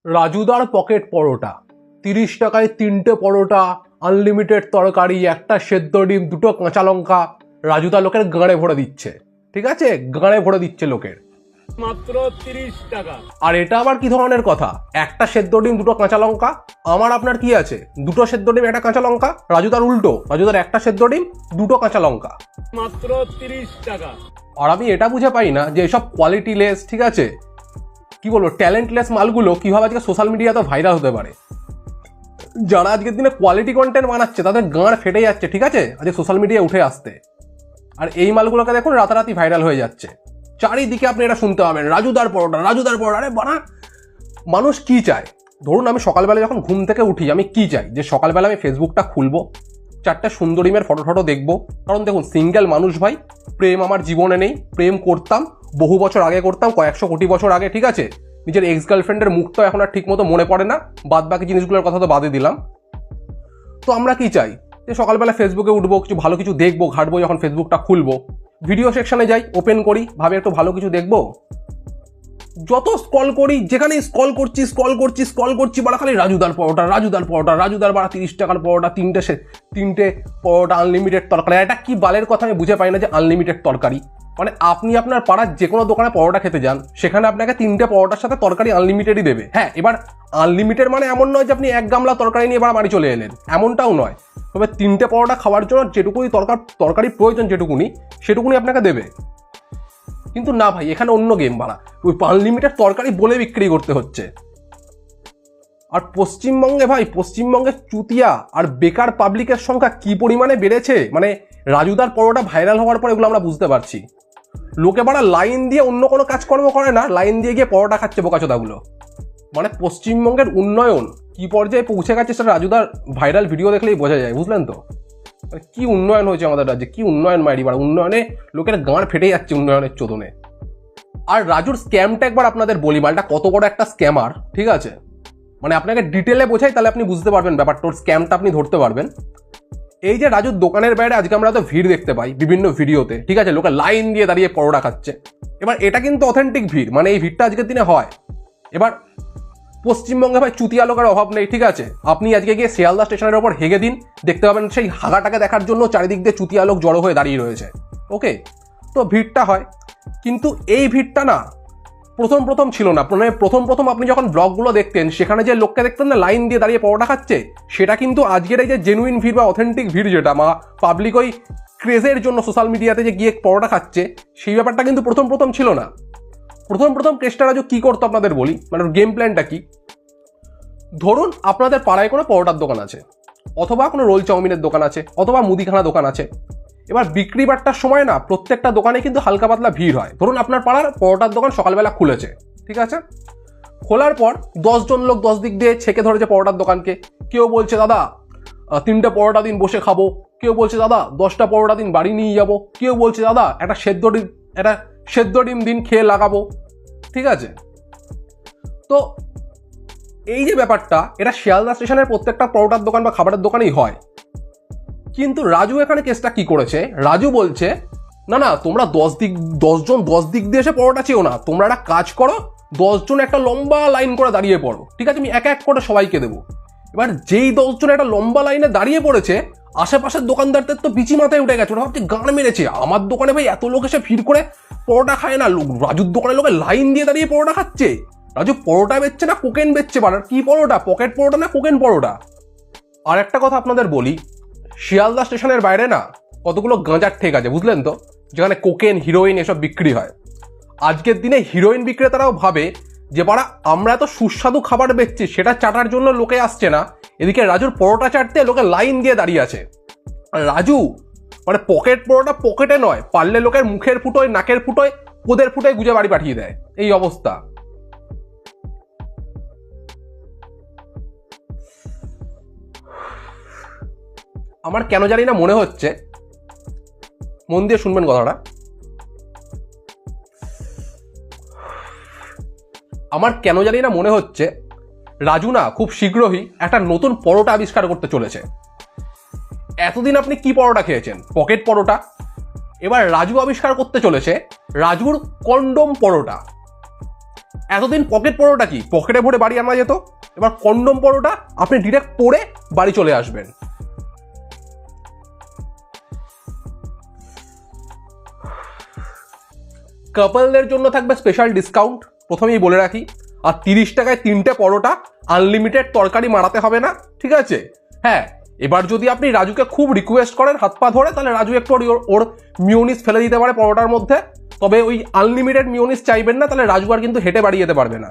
রাজুদার pocket পরোটা 30 টাকায় 3টে পরোটা, unlimited তরকারি, একটা সেদ্ধ ডিম, 2টো কাঁচা লঙ্কা। রাজুদা লোকের গাঁড়ে ভরে দিচ্ছে, ঠিক আছে, গাঁড়ে ভরে দিচ্ছে লোকের, মাত্র 30 টাকা। আর এটা আবার কি ধরনের কথা? একটা সেদ্ধ ডিম, 2টো কাঁচা লঙ্কা। আমার আপনার কি আছে? 2টো সেদ্ধ ডিম, একটা কাঁচা লঙ্কা। রাজুদার উল্টো, রাজুদার একটা সেদ্ধ ডিম, 2টো কাঁচা লঙ্কা, মাত্র 30 টাকা। আর আমি এটা বুঝে পাই না যে এসব কোয়ালিটি লেস, ঠিক আছে, কি বলবো, ট্যালেন্টলেস মালগুলো কিভাবে আজকে সোশ্যাল মিডিয়াতে ভাইরাল হতে পারে। যারা আজকের দিনে কোয়ালিটি কন্টেন্ট বানাচ্ছে তাদের গাঁড় ফেটে যাচ্ছে, ঠিক আছে, আজকে সোশ্যাল মিডিয়ায় উঠে আসতে। আর এই মালগুলোকে দেখুন রাতারাতি ভাইরাল হয়ে যাচ্ছে। চারিদিকে আপনি এটা শুনতে পাবেন, রাজুদার পরোটা, রাজুদার পরোটা। আরে বানা, মানুষ কি চায়? ধরুন আমি সকালবেলা যখন ঘুম থেকে উঠি, আমি কি চাই? যে সকালবেলা আমি ফেসবুকটা খুলবো, 4টে সুন্দরীমের ফটো দেখবো। কারণ দেখুন, সিঙ্গেল মানুষ ভাই, প্রেম আমার জীবনে নেই। প্রেম করতাম বহু বছর আগে, করতাম কয়েকশো কোটি বছর আগে, ঠিক আছে। নিজের এক্স গার্লফ্রেন্ডের মুখ তো এখন আর ঠিক মতো মনে পড়ে না, বাদ বাকি জিনিসগুলোর কথা তো বাদে দিলাম। তো আমরা কি চাই? যে সকালবেলা ফেসবুকে উঠবো, কিছু ভালো কিছু দেখবো, ঘাটবো, যখন ফেসবুকটা খুলবো ভিডিও সেকশনে যাই, ওপেন করি, ভাবে একটু ভালো কিছু দেখবো। যত স্ক্রল করি, যেখানে স্ক্রল করছি বাড়া খালি রাজুদার পরোটা, রাজুদার পরোটা, রাজুদার বাড়া 30 টাকার পরোটা, তিনটে পরোটা, আনলিমিটেড তরকারি। এটা কি বালের কথা আমি বুঝে পাই না যে আনলিমিটেড তরকারি মানে। আপনি আপনার পাড়ার যে কোনো দোকানে পরোটা খেতে যান, সেখানে আপনাকে 3টে পরোটার সাথে তরকারি আনলিমিটেডই দেবে। হ্যাঁ, এবার আনলিমিটেড মানে এমন নয় যে আপনি 1 গামলা তরকারি নিয়ে এবার বাড়ি চলে এলেন, এমনটাও নয়। তবে 3টে পরোটা খাওয়ার জন্য যেটুকুনি তরকারি প্রয়োজন, সেটুকুনি আপনাকে দেবে। কিন্তু না ভাই, এখানে অন্য গেম বাড়া, ওই আনলিমিটেড তরকারি বলে বিক্রি করতে হচ্ছে। আর পশ্চিমবঙ্গে চুতিয়া আর বেকার পাবলিকের সংখ্যা কি পরিমাণে বেড়েছে, মানে রাজুদার পরোটা ভাইরাল হওয়ার পর এগুলো আমরা বুঝতে পারছি। লোকে বাড়া লাইন দিয়ে অন্য কোনো কাজকর্ম করে না, লাইন দিয়ে গিয়ে পরোটা খাচ্ছে বোকাচোদাগুলো। মানে পশ্চিমবঙ্গের উন্নয়ন কি পর্যায়ে পৌঁছে গেছে সেটা রাজুদার ভাইরাল ভিডিও দেখলেই বোঝা যায়, বুঝলেন তো? কি উন্নয়ন হয়েছে আমাদের রাজ্যে, কি উন্নয়ন মাইরি বাড়া, উন্নয়নে লোকের গাঁড় ফেটে যাচ্ছে উন্নয়নের চোদনে। আর রাজুর স্ক্যামটা একবার আপনাদের বলি, মালটা কত বড় একটা স্ক্যামার, ঠিক আছে। মানে আপনাকে ডিটেলে বোঝাই, তাহলে আপনি বুঝতে পারবেন ব্যাপারটা, ওর স্ক্যামটা আপনি ধরতে পারবেন। এই যে রাজুর দোকানের বাইরে আজকে আমরা তো ভিড় দেখতে পাই বিভিন্ন ভিডিওতে, ঠিক আছে, লোকে লাইন দিয়ে দাঁড়িয়ে পরোটা খাচ্ছে। এবার এটা কিন্তু অথেন্টিক ভিড়, মানে এই ভিড়টা আজকের দিনে হয়। এবার পশ্চিমবঙ্গে ভাই চুতিয়া লোকের অভাব নেই, ঠিক আছে। আপনি আজকে গিয়ে শিয়ালদা স্টেশনের ওপর হেগে দিন, দেখতে পাবেন সেই হাগাটাকে দেখার জন্য চারিদিক দিয়ে চুতিয়া লোক জড়ো হয়ে দাঁড়িয়ে রয়েছে। ওকে, তো ভিড়টা হয়, কিন্তু এই ভিড়টা না প্রথম ছিল না। মানে প্রথম আপনি যখন ব্লগগুলো দেখতেন, সেখানে যে লোককে দেখতেন না লাইন দিয়ে দাঁড়িয়ে পরোটা খাচ্ছে, সেটা কিন্তু আজকের এই যে জেনুইন ভিড় বা অথেন্টিক ভিড়, যেটা পাবলিক ওই ক্রেজের জন্য সোশ্যাল মিডিয়াতে যে গিয়ে পরোটা খাচ্ছে, সেই ব্যাপারটা কিন্তু প্রথম ছিল না। প্রথম ক্রেজটা রাজু কি করতো আপনাদের বলি, মানে গেম প্ল্যানটা কি। ধরুন আপনাদের পাড়ায় কোনো পরোটার দোকান আছে, অথবা কোনো রোল চাউমিনের দোকান আছে, অথবা মুদিখানা দোকান আছে। এবার বিক্রি বাট্টার সময় না প্রত্যেকটা দোকানে কিন্তু হালকা পাতলা ভিড় হয়। ধরুন আপনার পাড়ার পরোটার দোকান সকালবেলা খুলেছে, ঠিক আছে। খোলার পর 10 জন লোক 10 দিক দিয়ে ছেঁকে ধরেছে পরোটার দোকানকে। কেউ বলছে দাদা 3টে পরোটা দিন বসে খাবো, কেউ বলছে দাদা 10টা পরোটা দিন বাড়ি নিয়ে যাবো, কেউ বলছে দাদা একটা সেদ্ধ ডিম দিন খেয়ে লাগাবো, ঠিক আছে। তো এই যে ব্যাপারটা, এটা শিয়ালদা স্টেশনের প্রত্যেকটা পরোটার দোকান বা খাবারের দোকানেই হয়। কিন্তু রাজু এখানে কেসটা কি করেছে, রাজু বলছে না তোমরা 10 জন 10 দিক দিয়ে এসে পরোটা চেও না, তোমরা একটা কাজ করো, 10 জন একটা লম্বা লাইন করে দাঁড়িয়ে পড়ো, ঠিক আছে, আমি এক এক করে সবাইকে দেবো। এবার যেই 10 জন একটা লম্বা লাইনে দাঁড়িয়ে পড়েছে, আশেপাশের দোকানদারদের তো বিচি মাথায় উঠে গেছে, ওরা ভাবছে গান মেরেছে, আমার দোকানে ভাই এত লোক এসে ভিড় করে পরোটা খায় না, রাজুর দোকানে লোকে লাইন দিয়ে দাঁড়িয়ে পরোটা খাচ্ছে। রাজু পরোটা বেচছে না কোকেন বেচছে, বাড়ার কি পরোটা, পকেট পরোটা না কোকেন পরোটা। আর একটা কথা আপনাদের বলি, শিয়ালদা স্টেশনের বাইরে না কতগুলো গাঁজার ঠেক আছে, বুঝলেন তো, যেখানে কোকেন, হিরোইন এসব বিক্রি হয়। আজকের দিনে হিরোইন বিক্রেতারাও ভাবে যে পাড়া আমরা এত সুস্বাদু খাবার বেচছি, সেটা চাটার জন্য লোকে আসছে না, এদিকে রাজুর পরোটা চাটতে লোকে লাইন দিয়ে দাঁড়িয়ে আছে। আর রাজু মানে পকেট পরোটা পকেটে নয়, পারলে লোকের মুখের ফুটোয়, নাকের ফুটোয়, কোদের ফুটোয় গুজে বাড়ি পাঠিয়ে দেয়, এই অবস্থা। আমার কেন জানি না মনে হচ্ছে, মন দিয়ে শুনবেন কথাটা, আমার কেন জানি না মনে হচ্ছে রাজু না খুব শীঘ্রই একটা নতুন পরোটা আবিষ্কার করতে চলেছে। এতদিন আপনি কি পরোটা খেয়েছেন? পকেট পরোটা। এবার রাজু আবিষ্কার করতে চলেছে রাজুর কন্ডোম পরোটা। এতদিন পকেট পরোটা কি, পকেটে ভরে বাড়ি আনা যেত, এবার কন্ডম পরোটা আপনি ডিরেক্ট পরে বাড়ি চলে আসবেন। কাপলদের জন্য থাকবে স্পেশাল ডিসকাউন্ট, প্রথমেই বলে রাখি। আর 30 টাকায় 3টে পরোটা, আনলিমিটেড তরকারি মারাতে হবে না, ঠিক আছে? হ্যাঁ, এবার যদি আপনি রাজুকে খুব রিকোয়েস্ট করেন হাত পা ধরে, তাহলে রাজু একটু ওর মিওনিস ফেলে দিতে পারে পরোটার মধ্যে। তবে ওই আনলিমিটেড মিওনিস চাইবেন না, তাহলে রাজু আর কিন্তু হেঁটে বাড়ি যেতে পারবে না,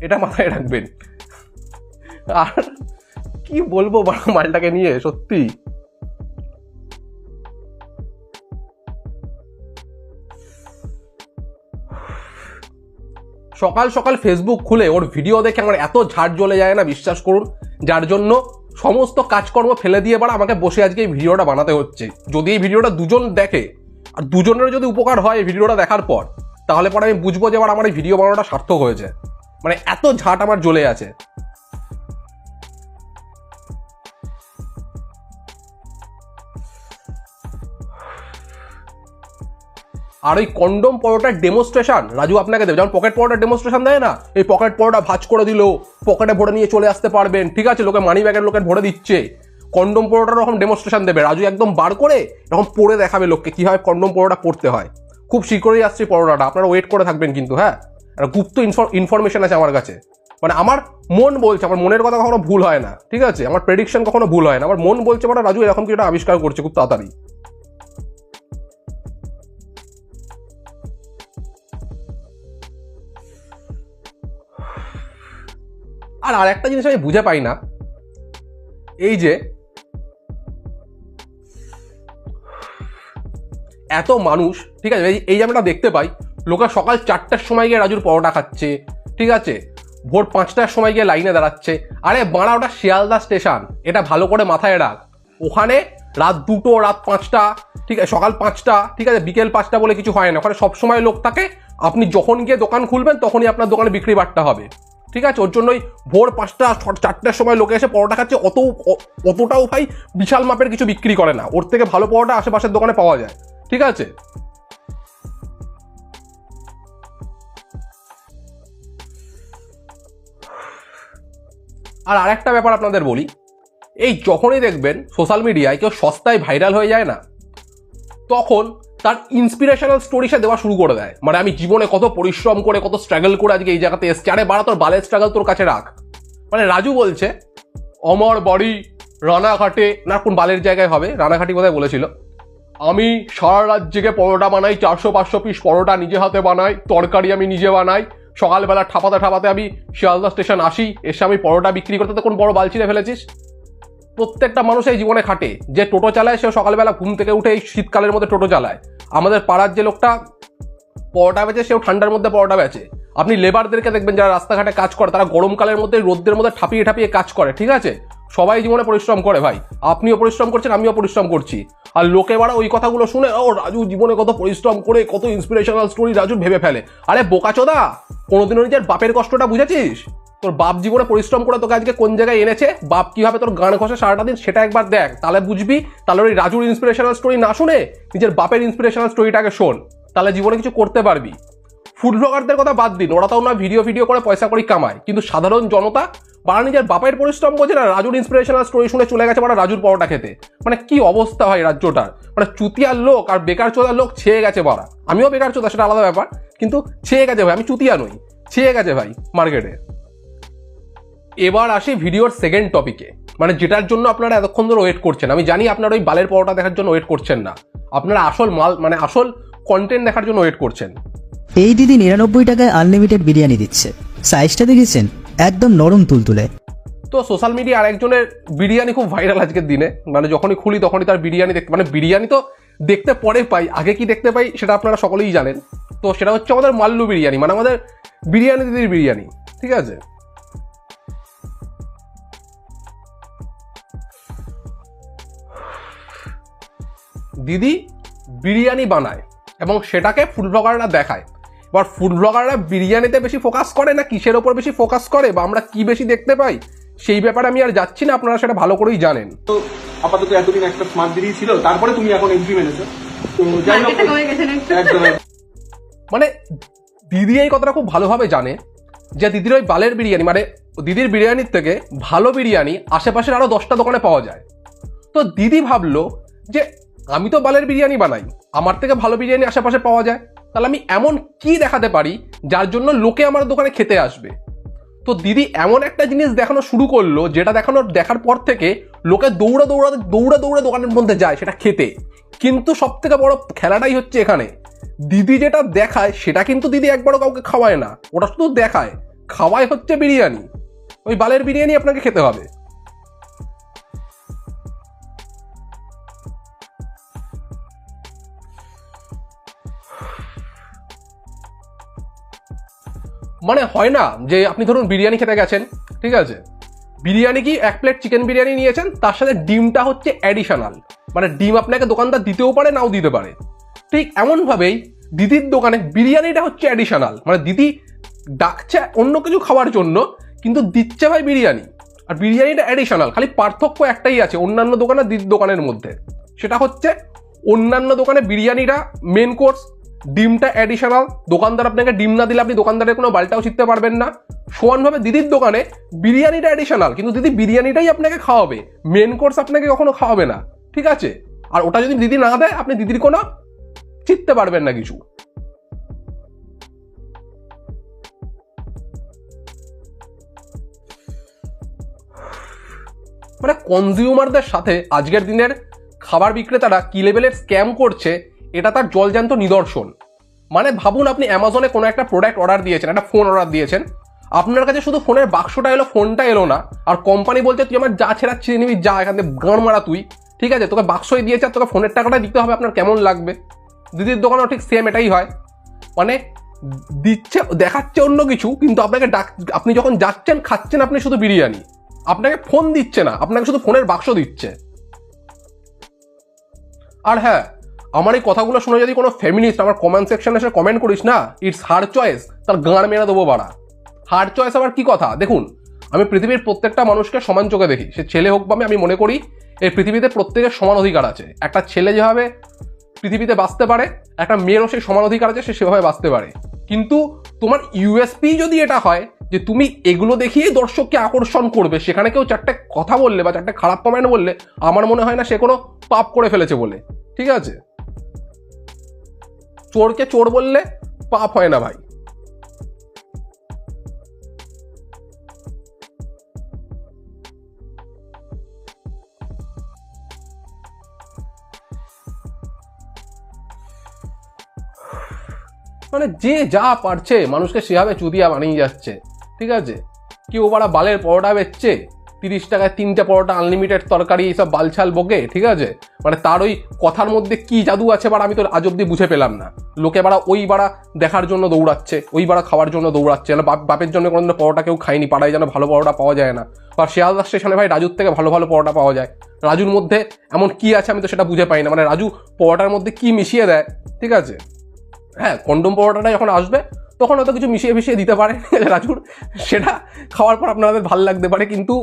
এটা মাথায় রাখবেন। আর কি বলবো মালটাকে নিয়ে, সত্যি সকাল সকাল ফেসবুক খুলে ওর ভিডিও দেখে আমার এত ঝাড় জ্বলে যায় না, বিশ্বাস করুন। যার জন্য সমস্ত কাজকর্ম ফেলে দিয়ে এবার আমাকে বসে আজকে এই ভিডিওটা বানাতে হচ্ছে। যদি এই ভিডিওটা দুজন দেখে আর দুজনের যদি উপকার হয় এই ভিডিওটা দেখার পর, তাহলে পরে আমি বুঝবো যে এবার আমার এই ভিডিও বানানোটা সার্থক হয়েছে। মানে এত ঝাঁট আমার জ্বলে আছে। আর ওই কন্ডম পরোটার ডেমোস্ট্রেশন রাজু আপনাকে দেবে, যেমন পকেট পরোটার ডেমোস্ট্রেশন দেয় না, এই পকেট পরোটা ভাঁজ করে দিল, পকেটে ভরে নিয়ে চলে আসতে পারবেন, ঠিক আছে? লোকে মানি ব্যাগের লোকের ভরে দিচ্ছে, কন্ডম পরোটার রকম ডেমোস্ট্রেশন দেবে রাজু, একদম বার করে এরকম পরে দেখাবে লোককে কিভাবে কন্ডম পরোটা পড়তে হয়। খুব শীঘ্রই আসছে পরোটাটা, আপনারা ওয়েট করে থাকবেন কিন্তু। হ্যাঁ, একটা গুপ্ত ইনফরমেশন আছে আমার কাছে, মানে আমার মন বলছে, আমার মনের কথা কখনো ভুল হয় না, ঠিক আছে? আমার প্রেডিকশন কখনো ভুল হয় না, আমার মন বলছে মানে রাজু এরকম কিছু একটা আবিষ্কার করছে খুব তাড়াতাড়ি। আর একটা জিনিস আমি বুঝে পাই না, এই যে এত মানুষ, ঠিক আছে, এই যে আমরা দেখতে পাই লোকে সকাল 4টার সময় গিয়ে রাজুর পরোটা খাচ্ছে, ঠিক আছে, ভোর 5টার সময় গিয়ে লাইনে দাঁড়াচ্ছে। আরে বাড়া, ওটা শিয়ালদা স্টেশন, এটা ভালো করে মাথায় রাখ। ওখানে রাত 2টো, রাত 5টা, ঠিক আছে, সকাল 5টা, ঠিক আছে, বিকেল 5টা বলে কিছু হয় না, ওখানে সবসময় লোক থাকে। আপনি যখন গিয়ে দোকান খুলবেন তখনই আপনার দোকানে বিক্রি বাট্টা হবে, ঠিক আছে? ওর জন্যই ভোর 5টা 4টার সময় লোকে এসে পরোটা খাচ্ছে। অতটাও ভাই বিশাল মাপের কিছু বিক্রি করে না, ওর থেকে ভালো পরোটা আশেপাশের দোকানে পাওয়া যায়, ঠিক আছে? আর আরেকটা ব্যাপার আপনাদের বলি, এই যখনই দেখবেন সোশ্যাল মিডিয়ায় কেউ সস্তায় ভাইরাল হয়ে যায় না, তখন তার ইন্সপিরেশনাল স্টোরি সে দেওয়া শুরু করে দেয়। মানে আমি জীবনে কত পরিশ্রম করে, কত স্ট্রাগল করে আজকে এই জায়গাতে এসছি। আরে বাড়া, তোর বালের স্ট্রাগল তোর কাছে রাখ। মানে রাজু বলছে আমার বাড়ি রানাঘাটে, না কোন বালের জায়গায় হবে, রানাঘাটি কোথায় বলেছিল, আমি সারা রাত জেগে পরোটা বানাই, 400-500 পিস পরোটা নিজে হাতে বানাই, তরকারি আমি নিজে বানাই, সকালবেলা ঠাপাতে ঠাপাতে আমি শিয়ালদা স্টেশন আসি, এসে আমি পরোটা বিক্রি করতে। তো কোন বড় বাল ছিঁড়ে ফেলেছিস? প্রত্যেকটা মানুষ এই জীবনে খাটে। যে টোটো চালায় সেও সকালবেলা ঘুম থেকে উঠে এই শীতকালের মধ্যে টোটো চালায়। আমাদের পাড়ার যে লোকটা পরোটা বেচে সেও ঠান্ডার মধ্যে পরোটা বেচে। আপনি লেবারদেরকে দেখবেন যারা রাস্তাঘাটে কাজ করে, তারা গরমকালের মধ্যে রোদ্রের মধ্যে ঠাপিয়ে ঠাপিয়ে কাজ করে, ঠিক আছে? সবাই জীবনে পরিশ্রম করে ভাই, আপনিও পরিশ্রম করছেন, আমিও পরিশ্রম করছি। আর লোকে বাড়া ওই কথাগুলো শুনে ও রাজু জীবনে কত পরিশ্রম করে, কত ইন্সপিরেশনাল স্টোরি রাজু ভেবে ফেলে। আরে বোকাচোদা, কোনোদিনও নিজের বাপের কষ্টটা বুঝেছিস? তোর বাপ জীবনে পরিশ্রম করে তোকে আজকে কোন জায়গায় এনেছে, বাপ কিভাবে তোর গান ঘষে সারাটা দিন, সেটা একবার দেখ, তাহলে বুঝবি। তাহলে ওই রাজুর ইন্সপিরেশনাল স্টোরি না শুনে নিজের বাপের ইন্সপিরেশনাল স্টোরিটাকে শোন, তাহলে জীবনে কিছু করতে পারবি। ফুড ব্লগারদের কথা বাদ দিন, ওরা তো না ভিডিও করে পয়সা করে কামায়, কিন্তু সাধারণ জনতা বাড়া নিজের বাপের পরিশ্রম বোঝে না, রাজুর ইন্সপিরেশনাল স্টোরি শুনে চলে গেছে বাড়া রাজুর পরোটা খেতে। মানে কি অবস্থা হয় রাজ্যটার, মানে চুতিয়ার লোক আর বেকার চোদার লোক ছেয়ে গেছে বাড়া। আমিও বেকার চোদা, সেটা আলাদা ব্যাপার, কিন্তু ছেয়ে গেছে ভাই, আমি চুতিয়া নই, ছেয়ে গেছে ভাই মার্কেটে। এবার আসি ভিডিওর সেকেন্ড টপিকে, মানে যেটার জন্য আপনারা এতক্ষণ ধরে ওয়েট করছেন। আমি জানি আপনারা ওই বালের পরোটা দেখার জন্য ওয়েট করছেন না, আপনারা আসল মাল মানে আসল কন্টেন্ট দেখার জন্য ওয়েট করছেন। এই দিদি 99 টাকায় আনলিমিটেড বিরিয়ানি দিচ্ছে, সাইজটা দেখেছেন, একদম নরম তুলতুলে। তো সোশ্যাল মিডিয়া আরেকজনের বিরিয়ানি খুব ভাইরাল আজকের দিনে, মানে যখনই খুলি তখনই তার বিরিয়ানি দেখতে, মানে বিরিয়ানি তো দেখতে পরে পাই, আগে কি দেখতে পাই সেটা আপনারা সকলেই জানেন। তো সেটা হচ্ছে আমাদের মাল্লু বিরিয়ানি, মানে আমাদের বিরিয়ানি দিদির বিরিয়ানি, ঠিক আছে? দিদি বিরিয়ানি বানায় এবং সেটাকে ফুড ব্লগাররা দেখায়। এবার ফুড ব্লগাররা বিরিয়ানিতে বেশি ফোকাস করে না কিসের ওপর বেশি ফোকাস করে, বা আমরা কি বেশি দেখতে পাই, সেই ব্যাপারে আমি আর যাচ্ছি না, আপনারা সেটা ভালো করেই জানেন। তো আপাতত এতদিন একটা স্মার্ট দিদি ছিল, তারপরে তুমি এখন এন্ট্রি মেনেছো, তো যাই হোক একদম। মানে দিদি এই কথাটা খুব ভালোভাবে জানে যে দিদির ওই বালের বিরিয়ানি, মানে দিদির বিরিয়ানির থেকে ভালো বিরিয়ানি আশেপাশের আরও 10টা দোকানে পাওয়া যায়। তো দিদি ভাবলো যে আমি তো বালের বিরিয়ানি বানাই, আমার থেকে ভালো বিরিয়ানি আশেপাশে পাওয়া যায়, তাহলে আমি এমন কি দেখাতে পারি যার জন্য লোকে আমার দোকানে খেতে আসবে। তো দিদি এমন একটা জিনিস দেখানো শুরু করলো যেটা দেখার পর থেকে লোকে দৌড়ে দোকানের মধ্যে যায় সেটা খেতে। কিন্তু সব থেকে বড় খেলাটাই হচ্ছে এখানে, দিদি যেটা দেখায় সেটা কিন্তু দিদি একবারও কাউকে খাওয়ায় না, ওটা শুধু দেখায়। খাওয়ায় হচ্ছে বিরিয়ানি, ওই বালের বিরিয়ানি আপনাকে খেতে হবে। মানে হয় না যে আপনি ধরুন বিরিয়ানি খেতে গেছেন, ঠিক আছে, বিরিয়ানি কি 1 প্লেট চিকেন বিরিয়ানি নিয়েছেন, তার সাথে ডিমটা হচ্ছে অ্যাডিশনাল, মানে ডিম আপনাকে দোকানদার দিতেও পারে নাও দিতে পারে। ঠিক এমনভাবেই দিদির দোকানে বিরিয়ানিটা হচ্ছে অ্যাডিশনাল, মানে দিদি ডাকছে অন্য কিছু খাওয়ার জন্য কিন্তু দিচ্ছে ভাই বিরিয়ানি, আর বিরিয়ানিটা অ্যাডিশনাল। খালি পার্থক্য একটাই আছে অন্যান্য দোকান আর দিদির দোকানের মধ্যে, সেটা হচ্ছে অন্যান্য দোকানে বিরিয়ানিটা মেন কোর্স, ডিমটা অ্যাডিশনাল। দোকানদার আপনাকে ডিম না দিলে আপনি দোকানদারের কোনো বালটাও শিখতে পারবেন না। সমানভাবে দিদির দোকানে বিরিয়ানিটা অ্যাডিশনাল, কিন্তু দিদি বিরিয়ানিটাই আপনাকে খাওয়াবে, মেন কোর্স আপনাকে কখনো খাওয়াবে না, ঠিক আছে। আর ওটা যদি দিদি না দেয় আপনি দিদির কোনো শিখতে পারবেন না কিছু। মানে কনজিউমারদের সাথে আজকের দিনের খাবার বিক্রেতারা কি লেভেলের স্ক্যাম করছে এটা তার জলজ্যান্ত নিদর্শন। মানে ভাবুন আপনি অ্যামাজনে কোনো একটা প্রোডাক্ট অর্ডার দিয়েছেন, একটা ফোন অর্ডার দিয়েছেন, আপনার কাছে শুধু ফোনের বাক্সটা এলো, ফোনটা এলো না, আর কোম্পানি বলছে তুই আমার যা ছেড়া ছিঁড়ে নিবি, যা এখান থেকে গান মারা তুই, ঠিক আছে, তোকে বাক্সই দিয়েছে আর তোকে ফোনের টাকাটা দিতে হবে, আপনার কেমন লাগবে? দিদির দোকানেও ঠিক সেম এটাই হয়, মানে দিচ্ছে দেখাচ্ছে অন্য কিছু, কিন্তু আপনাকে আপনি যখন যাচ্ছেন খাচ্ছেন আপনি শুধু বিরিয়ানি, আপনাকে ফোন দিচ্ছে না, আপনাকে শুধু ফোনের বাক্স দিচ্ছে। আর হ্যাঁ, আমার এই কথাগুলো শুনে যদি কোনো ফেমিনিস্ট আমার কমেন্ট সেকশনে এসে কমেন্ট করিস না ইটস হার চয়েস, তার গাঁড় মেরে দেবো বাড়া। হার চয়েস আবার কি কথা? দেখুন, আমি পৃথিবীর প্রত্যেকটা মানুষকে সমান চোখে দেখি, সে ছেলে হোক বা মেয়ে। আমি মনে করি এই পৃথিবীতে প্রত্যেকের সমান অধিকার আছে। একটা ছেলে যেভাবে পৃথিবীতে বাঁচতে পারে, একটা মেয়েরও সেই সমান অধিকার আছে, সে সেভাবে বাঁচতে পারে। কিন্তু তোমার ইউএসপি যদি এটা হয় যে তুমি এগুলো দেখিয়ে দর্শককে আকর্ষণ করবে, সেখানে কেউ 4টে কথা বললে বা 4টে খারাপ কমেন্ট বললে আমার মনে হয় না সে কোনো পাপ করে ফেলেছে বলে, ঠিক আছে। চোরকে চোর বললে পাপ হয় না ভাই। মানে যে যা পারছে মানুষকে সেভাবে চুদিয়া বানিয়ে যাচ্ছে, ঠিক আছে। কেউ বাড়া বালের পরোটা বেচছে 30 টাকায় 3টে পরোটা, আনলিমিটেড তরকারি, এইসব বালছাল বকে, ঠিক আছে। মানে তার ওই কথার মধ্যে কি জাদু আছে বাড়া আমি তো আজ অব্দি বুঝে পেলাম না। লোকে বাড়া ওই বাড়া দেখার জন্য দৌড়াচ্ছে, ওই বাড়া খাওয়ার জন্য দৌড়াচ্ছে। বাপের জন্য কোনোদিন পরোটা কেউ খায়নি, পাড়ায় যেন ভালো পরোটা পাওয়া যায় না। বা শিয়ালদা স্টেশনে ভাই রাজুর থেকে ভালো ভালো পরোটা পাওয়া যায়। রাজুর মধ্যে এমন কি আছে আমি তো সেটা বুঝে পাই না, মানে রাজু পরোটার মধ্যে কি মিশিয়ে দেয়, ঠিক আছে। হ্যাঁ, কন্ডম পরোটাটা যখন আসবে তখন হয়তো কিছু মিশিয়ে দিতে পারে রাজুর, সেটা খাওয়ার পর আপনাদের ভালো লাগতে পারে, কিন্তু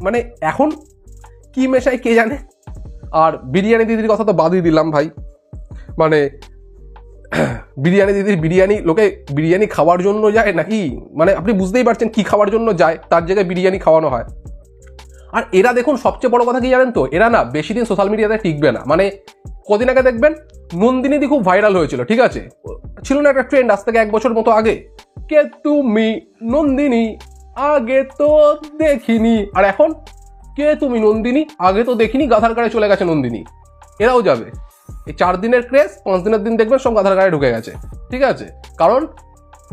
মানে এখন কি মেশাই কে জানে। আর বিরিয়ানি দিদির কথা তো বাদই দিলাম ভাই, মানে বিরিয়ানি দিদির বিরিয়ানি, লোকে বিরিয়ানি খাওয়ার জন্য যায় নাকি, মানে আপনি বুঝতেই পারছেন কি খাওয়ার জন্য যায়, তার জায়গায় বিরিয়ানি খাওয়ানো হয়। আর এরা দেখুন সবচেয়ে বড় কথা কি জানেন তো, এরা না বেশি দিন সোশ্যাল মিডিয়াতে টিকবে না। মানে কদিন আগে দেখবেন নন্দিনী দি খুব ভাইরাল হয়েছিল, ঠিক আছে, ছিল না একটা ট্রেন্ড আজ থেকে 1 বছর মতো আগে, কে তুমি নন্দিনী আগে তো দেখিনি, আর এখন কে তুমি নন্দিনী আগে তো দেখিনি, গাধার গাড়ি চলে গেছে নন্দিনী। এরাও যাবে, এই 4 দিনের ক্রেজ 5 দিনের দিন দেখবেন সব গাধার গাড়ি ঢুকে গেছে, ঠিক আছে। কারণ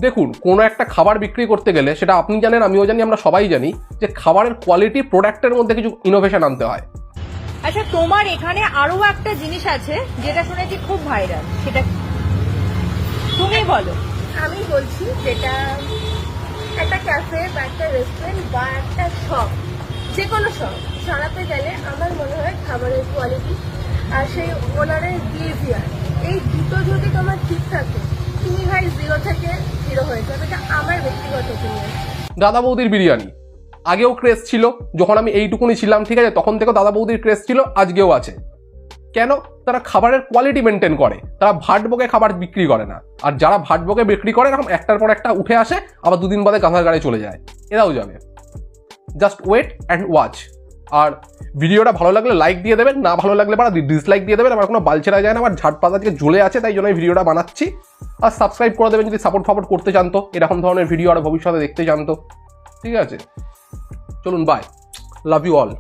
দেখুন, কোনো একটা খাবার বিক্রি করতে গেলে, সেটা আপনি জানেন আমিও জানি, আমরা সবাই জানি, যে খাবারের কোয়ালিটি প্রোডাক্টের মধ্যে কিছু ইনোভেশন আনতে হয়। আচ্ছা, তোমার এখানে আরো একটা জিনিস আছে যেটা শুনেছি খুব ভাইরাল, সেটা তুমি বলো। আমি বলছি, যেটা একটা ক্যাফে বা একটা রেস্টুরেন্ট বা একটা শপ, যে কোনো শপ সারাতে গেলে আমার মনে হয় খাবারের কোয়ালিটি আর সেই ওনারের বিহেভিয়ার, এই দুটো যদি তোমার ঠিক থাকে, তুমি ভাই 0 থেকে হিরো হয়ে যাবে। এটা আমার ব্যক্তিগত ওপিনিয়ন। দাদা বৌদির বিরিয়ানি আগেও ক্রেজ ছিল, যখন আমি এইটুকুনি ছিলাম, ঠিক আছে, তখন থেকে দাদা বৌদির ক্রেজ ছিল, আজকেও আছে। কেন? তারা খাবারের কোয়ালিটি মেনটেন করে, তারা ভাট বকে খাবার বিক্রি করে না। আর যারা ভাট বকে বিক্রি করে এরকম একটার পর একটা উঠে আসে, আবার দুদিন বাদে গাঁথার গাড়ি চলে যায়, এরাও যাবে। Just wait and watch. আর ভিডিওটা ভালো লাগলে লাইক দিয়ে দেবেন, না ভালো লাগলে বা ডিসলাইক দিয়ে দেবেন। আমার কোনো বালছেরা যায় না, আমার ঝাট পাতা থেকে জ্বলে আছে, তাই জন্য এই ভিডিওটা বানাচ্ছি। আর সাবস্ক্রাইব করে দেবেন যদি সাপোর্ট করতে চান তো, এরকম ধরনের ভিডিও আর ভবিষ্যতে দেখতে চান তো। ঠিক আছে, চলুন, বাই, লাভ ইউ অল।